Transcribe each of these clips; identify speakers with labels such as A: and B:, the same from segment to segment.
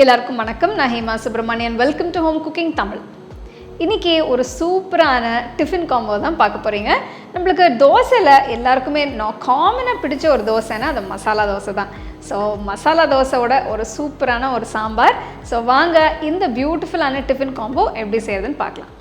A: எல்லாருக்கும் வணக்கம். நான் Hema Subramanian. Welcome to home cooking Tamil. இன்றைக்கி ஒரு சூப்பரான டிஃபின் காம்போ தான் பார்க்க போகிறீங்க. நம்மளுக்கு தோசையில் எல்லாருக்குமே காமனாக பிடிச்ச ஒரு தோசைன்னா அது மசாலா தோசை தான். ஸோ மசாலா தோசையோட ஒரு சூப்பரான ஒரு சாம்பார். ஸோ வாங்க இந்த பியூட்டிஃபுல்லான டிஃபின் காம்போ எப்படி செய்யறதுன்னு பார்க்கலாம்.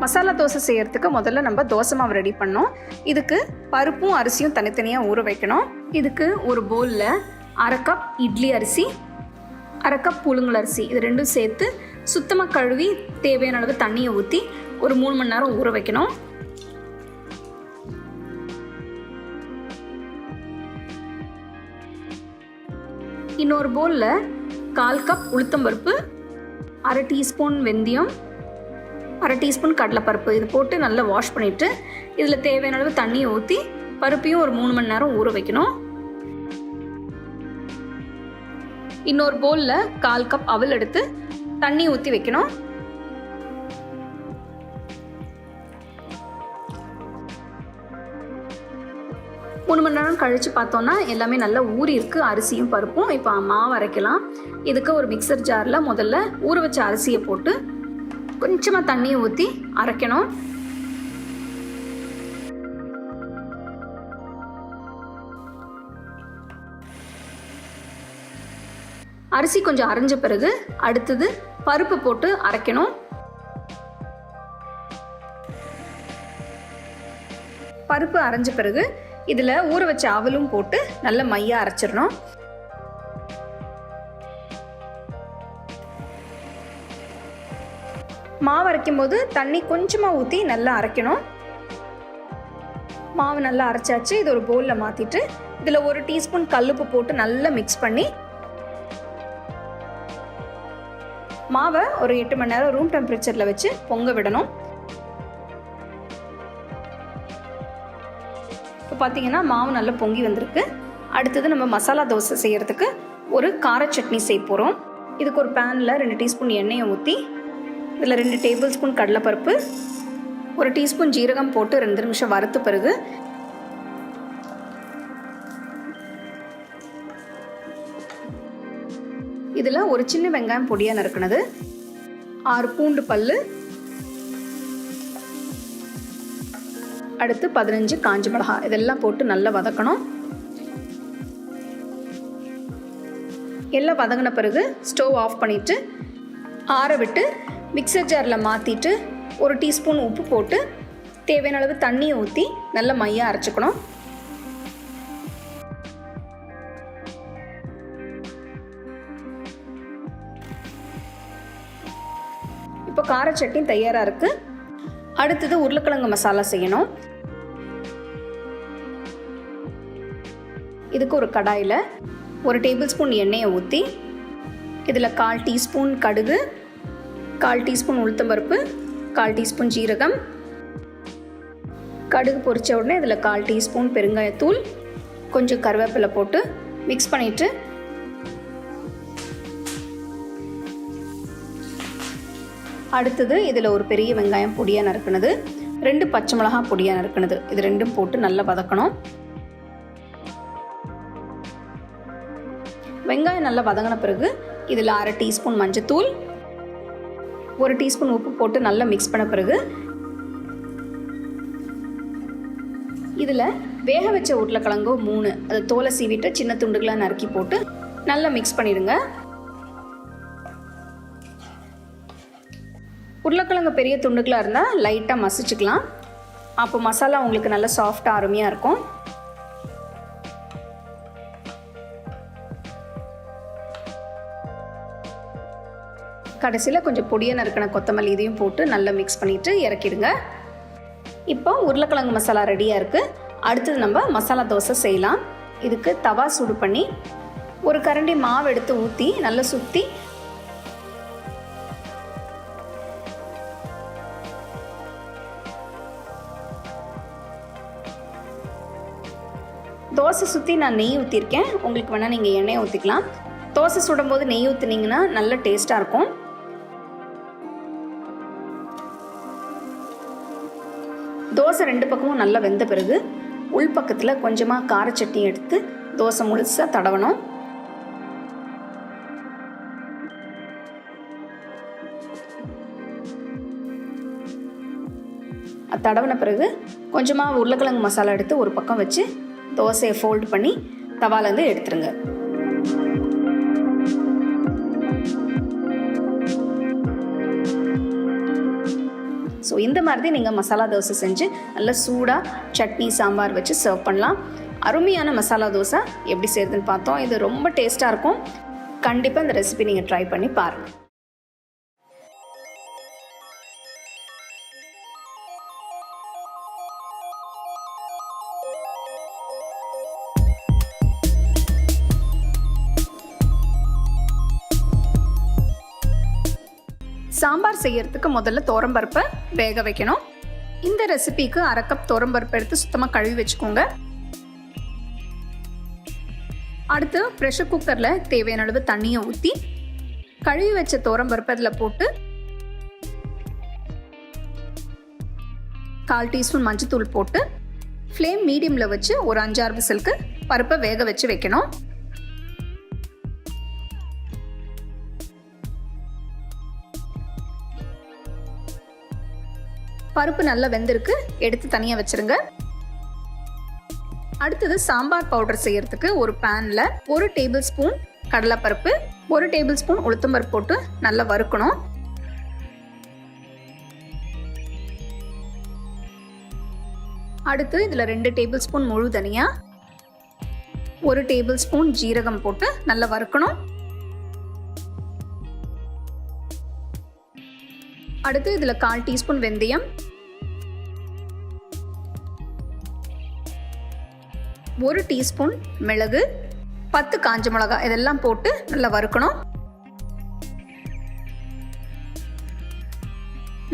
A: மசாலா தோசை செய்யறதுக்கு முதல்ல நம்ம தோசை மாவு ரெடி பண்ணோம். இதுக்கு பருப்பும் அரிசியும் தனித்தனியாக ஊற வைக்கணும். இதுக்கு ஒரு பவுலில் 1/2 கப் இட்லி அரிசி, 1/2 கப் புழுங்கல் அரிசி, இது ரெண்டும் சேர்த்து சுத்தமாக கழுவி தேவையான அளவு தண்ணியை ஊற்றி ஒரு 3 மணி நேரம் ஊற வைக்கணும். இன்னொரு பவுலில் 1/4 கப் உளுத்தம்பருப்பு, 1/2 டீஸ்பூன் வெந்தயம், 1/2 டீஸ்பூன் கடலைப்பருப்பு, இது போட்டு நல்லா வாஷ் பண்ணிவிட்டு இதில் தேவையான அளவு தண்ணியை ஊற்றி பருப்பையும் ஒரு 3 மணி நேரம் ஊற வைக்கணும். இன்னொரு பவுலில் 1/4 கப் அவல் எடுத்து தண்ணி ஊற்றி வைக்கணும். மூணு மணி நேரம் கழித்து பார்த்தோன்னா எல்லாமே நல்லா ஊறி இருக்குது அரிசியும் பருப்பும். இப்போ மாவு அரைக்கலாம். இதுக்கு ஒரு மிக்சர் ஜாரில் முதல்ல ஊற வச்ச அரிசியை போட்டு கொஞ்சமாக தண்ணியை ஊற்றி அரைக்கணும். அரிசி கொஞ்சம் அரைஞ்ச பிறகு அடுத்தது பருப்பு போட்டு அரைக்கணும். பருப்பு அரைஞ்ச பிறகு இதில் ஊற வச்ச அவலும் போட்டு நல்ல மையா அரைச்சிடணும். மாவு அரைக்கும் போது தண்ணி கொஞ்சமாக ஊற்றி நல்லா அரைக்கணும். மாவு நல்லா அரைச்சாச்சு. இது ஒரு பவுலில் மாற்றிட்டு இதில் 1 டீஸ்பூன் கல்லுப்பு போட்டு நல்லா மிக்ஸ் பண்ணி மாவை ஒரு 8 மணி நேரம் ரூம் டெம்பரேச்சரில் வச்சு பொங்க விடணும். இப்போ பார்த்தீங்கன்னா மாவு நல்லா பொங்கி வந்திருக்கு. அடுத்தது நம்ம மசாலா தோசை செய்கிறதுக்கு ஒரு கார சட்னி செய்ய போகிறோம். இதுக்கு ஒரு பேனில் 2 டீஸ்பூன் எண்ணெயை ஊற்றி இதில் 2 டேபிள் ஸ்பூன் கடலைப்பருப்பு, 1 டீஸ்பூன் ஜீரகம் போட்டு 2 நிமிஷம் வறுத்த பிறகு இதில் ஒரு சின்ன வெங்காயம் பொடியாக நறுக்கினது, 6 பூண்டு பல்லு, அடுத்து 15 காஞ்ச மிளகாய், இதெல்லாம் போட்டு நல்லா வதக்கணும். எல்லாம் வதங்கின பிறகு ஸ்டவ் ஆஃப் பண்ணிவிட்டு ஆற விட்டு மிக்சர் ஜாரில் மாற்றிட்டு 1 டீஸ்பூன் உப்பு போட்டு தேவையான அளவு தண்ணியை ஊற்றி நல்ல மையாக அரைச்சிக்கணும். இப்போ கார சட்னி தயாராக இருக்குது. அடுத்தது உருளைக்கிழங்கு மசாலா செய்யணும். இதுக்கு ஒரு கடாயில் 1 டேபிள் ஸ்பூன் எண்ணெயை ஊற்றி இதில் 1/4 டீஸ்பூன் கடுகு, 1/4 டீஸ்பூன் உளுத்தம்பருப்பு, 1/4 டீஸ்பூன் ஜீரகம், கடுகு பொரிச்ச உடனே இதில் 1/4 டீஸ்பூன் பெருங்காயத்தூள், கொஞ்சம் கருவேப்பிலை போட்டு மிக்ஸ் பண்ணிவிட்டு அடுத்தது இதில் ஒரு பெரிய வெங்காயம் பொடியாக நறுக்கினது, 2 பச்சை மிளகாய் பொடியாக நறுக்கினது, இது ரெண்டும் போட்டு நல்லா வதக்கணும். வெங்காயம் நல்லா வதங்கின பிறகு இதில் 1/2 டீஸ்பூன் மஞ்சத்தூள், 1 டீஸ்பூன் உப்பு போட்டு நல்லா மிக்ஸ் பண்ண பிறகு இதில் வேக வச்ச உருளைக்கிழங்கு 3, அது தோலை சீவிட்டு சின்ன துண்டுகளாக நறுக்கி போட்டு நல்லா மிக்ஸ் பண்ணிடுங்க. உருளைக்கிழங்கு பெரிய துண்டுகளாக இருந்தால் லைட்டாக மசிச்சுக்கலாம். அப்போ மசாலா உங்களுக்கு நல்லா சாஃப்டாக அருமையாக இருக்கும். கடைசியில் கொஞ்சம் பொடியாக நறுக்கின கொத்தமல்லி இதையும் போட்டு நல்லா மிக்ஸ் பண்ணிவிட்டு இறக்கிடுங்க. இப்போ உருளைக்கிழங்கு மசாலா ரெடியாக இருக்குது. அடுத்தது நம்ம மசாலா தோசை செய்யலாம். இதுக்கு தவா சூடு பண்ணி 1 கரண்டி மாவு எடுத்து ஊற்றி நல்லா சுற்றி தோசை சுற்றி நான் நெய் ஊற்றிருக்கேன். உங்களுக்கு வேணால் நீங்கள் எண்ணெயை ஊற்றிக்கலாம். தோசை சுடும்போது நெய் ஊற்றினீங்கன்னா நல்ல டேஸ்ட்டாக இருக்கும். தோசை 2 பக்கமும் நல்லா வெந்த பிறகு
B: உள்பக்கத்தில் கொஞ்சமாக கார சட்னி எடுத்து தோசை முழுசாக தடவணும். அது தடவின பிறகு கொஞ்சமாக உருளைக்கிழங்கு மசாலா எடுத்து ஒரு பக்கம் வச்சு தோசையை ஃபோல்டு பண்ணி தவாலேருந்து எடுத்துருங்க. ஸோ இந்த மாதிரி தான் நீங்கள் மசாலா தோசை செஞ்சு நல்லா சூடாக சட்னி சாம்பார் வச்சு சர்வ் பண்ணலாம். அருமையான மசாலா தோசை எப்படி செய்யுதுன்னு பார்த்தோம். இது ரொம்ப டேஸ்ட்டாக இருக்கும். கண்டிப்பாக இந்த ரெசிபி நீங்கள் ட்ரை பண்ணி பாருங்கள். சாம்பார் செய்யறதுக்கு முதல்ல துவரம்பருப்பை வேக வைக்கணும். இந்த ரெசிபிக்கு 1/2 கப் துவரம்பருப்பை எடுத்து சுத்தமாக கழுவி வச்சுக்கோங்க. அடுத்து ப்ரெஷர் குக்கரில் தேவையான அளவு தண்ணியை ஊற்றி கழுவி வச்ச துவரம்பருப்பை அதில் போட்டு 1/4 டீஸ்பூன் மஞ்சத்தூள் போட்டு ஃப்ளேம் மீடியமில் வச்சு ஒரு 5-6 விசிலுக்கு பருப்பை வேக வச்சு வைக்கணும். பருப்பு நல்லா வெந்திருக்கு, எடுத்து தனியாக வச்சிருங்க. அடுத்தது சாம்பார் பவுடர் செய்யறதுக்கு ஒரு பேனில் 1 டேபிள் ஸ்பூன் கடலைப்பருப்பு, 1 டேபிள் ஸ்பூன் உளுத்தம்பருப்பு போட்டு நல்லா வறுக்கணும். அடுத்து இதில் 2 டேபிள் ஸ்பூன் முழு தனியா, 1 டேபிள் ஸ்பூன் ஜீரகம் போட்டு நல்லா வறுக்கணும். அடுத்து இதில் 1/4 டீஸ்பூன் வெந்தயம், 1 டீஸ்பூன் மிளகு, 10 காஞ்ச மிளகாய் இதெல்லாம் போட்டு நல்லா வறுக்கணும்.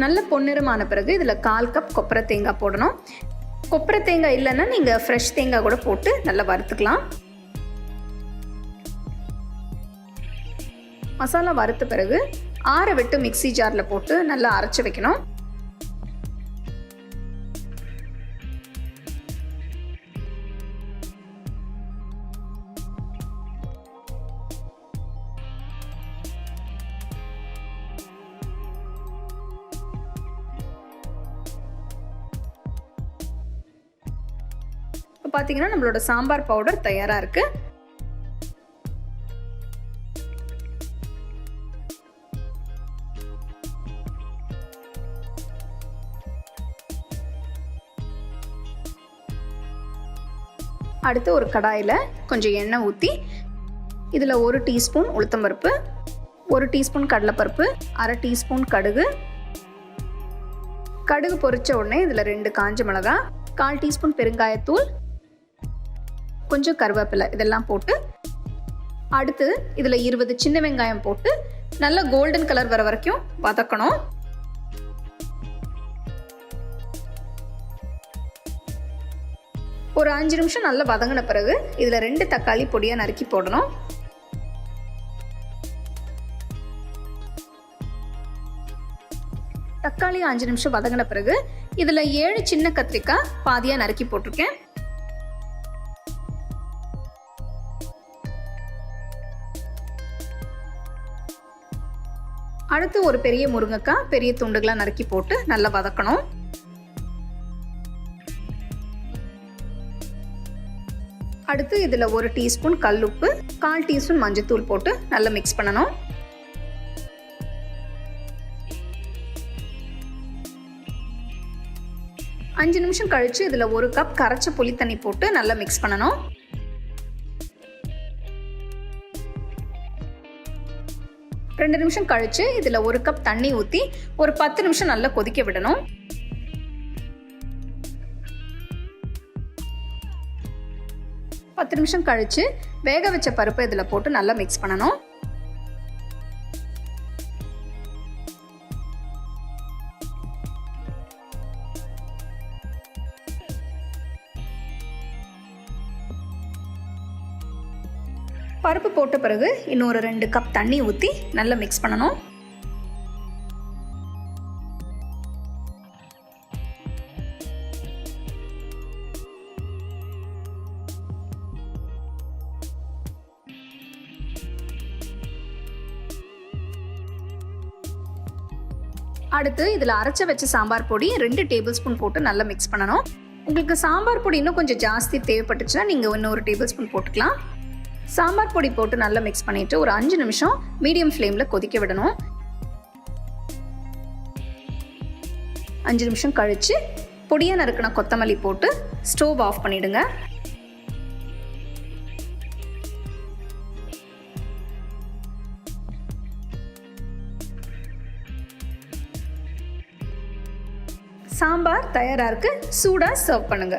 B: நல்ல பொன்னிறமான பிறகு இதில் 1/4 கப் கொப்பரை தேங்காய் போடணும். கொப்பரை தேங்காய் இல்லைன்னா நீங்கள் ஃப்ரெஷ் தேங்காய் கூட போட்டு நல்லா வறுத்துக்கலாம். மசாலா வறுத்த பிறகு ஆற விட்டு மிக்ஸி ஜாரில் போட்டு நல்லா அரைச்சி வைக்கணும். இப்போ பார்த்தீங்கன்னா நம்மளோட சாம்பார் பவுடர் தயாராக இருக்குது. அடுத்து ஒரு கடாயில் கொஞ்சம் எண்ணெய் ஊற்றி இதில் 1 டீஸ்பூன் உளுத்தம்பருப்பு, 1 டீஸ்பூன் கடலைப்பருப்பு, 1/2 டீஸ்பூன் கடுகு பொரிச்ச உடனே இதில் 2 காஞ்ச மிளகாய், 1/4 டீஸ்பூன் பெருங்காயத்தூள், கொஞ்சம் கருவேப்பிலை இதெல்லாம் போட்டு அடுத்து இதில் 20 சின்ன வெங்காயம் போட்டு நல்லா கோல்டன் கலர் வர வரைக்கும் வதக்கணும். ஒரு 5 நிமிஷம் நல்லா வதங்கின பிறகு இதில் 2 தக்காளி பொடியாக நறுக்கி போடணும். தக்காளி 5 நிமிஷம் வதங்கின பிறகு இதில் 7 சின்ன கத்திரிக்காய் பாதியாக நறுக்கி போட்டிருக்கேன். அடுத்து ஒரு பெரிய முருங்கைக்காய் பெரிய துண்டுகளாக நறுக்கி போட்டு நல்லா வதக்கணும். அடுத்து இதில் 1 டீஸ்பூன் கல்லுப்பு, 1/4 டீஸ்பூன் மஞ்சத்தூள் போட்டு நல்லா மிக்ஸ் பண்ணணும். அஞ்சு நிமிஷம் கழிச்சு இதில் 1 கப் கரைச்ச புளி தண்ணி போட்டு நல்லா மிக்ஸ் பண்ணணும். ரெண்டு நிமிஷம் கழிச்சு இதில் 1 கப் தண்ணி ஊற்றி ஒரு 10 நிமிஷம் நல்லா கொதிக்க விடணும். பத்து நிமிஷம் கழிச்சு வேக வச்ச பருப்பு இதில் போட்டு நல்லா மிக்ஸ் பண்ணணும். பருப்பு போட்ட பிறகு இன்னொரு 2 கப் தண்ணி ஊற்றி நல்லா மிக்ஸ் பண்ணணும். அடுத்து இதில் அரைச்ச வச்ச சாம்பார் பொடி 2 டேபிள் ஸ்பூன் போட்டு நல்லா மிக்ஸ் பண்ணணும். உங்களுக்கு சாம்பார் பொடி இன்னும் கொஞ்சம் ஜாஸ்தி தேவைப்பட்டுச்சுன்னா நீங்கள் இன்னும் 1 டேபிள் ஸ்பூன் போட்டுக்கலாம். சாம்பார் பொடி போட்டு நல்லா மிக்ஸ் பண்ணிவிட்டு ஒரு 5 நிமிஷம் மீடியம் ஃப்ளேமில் கொதிக்க விடணும். 5 நிமிஷம் கழித்து பொடியாக நறுக்கின கொத்தமல்லி போட்டு ஸ்டவ் ஆஃப் பண்ணிவிடுங்க. சாம்பார் தயாராக இருக்கு. சூடாக சர்வ் பண்ணுங்க.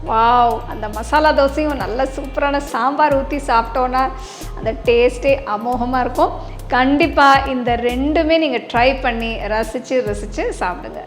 A: வாவ்! அந்த மசாலா தோசையும் நல்ல சூப்பரான சாம்பார் ஊற்றி சாப்பிட்டோன்னா அந்த டேஸ்ட்டே அமோகமாக இருக்கும். கண்டிப்பாக இந்த ரெண்டுமே நீங்கள் ட்ரை பண்ணி ரசித்து சாப்பிடுங்க.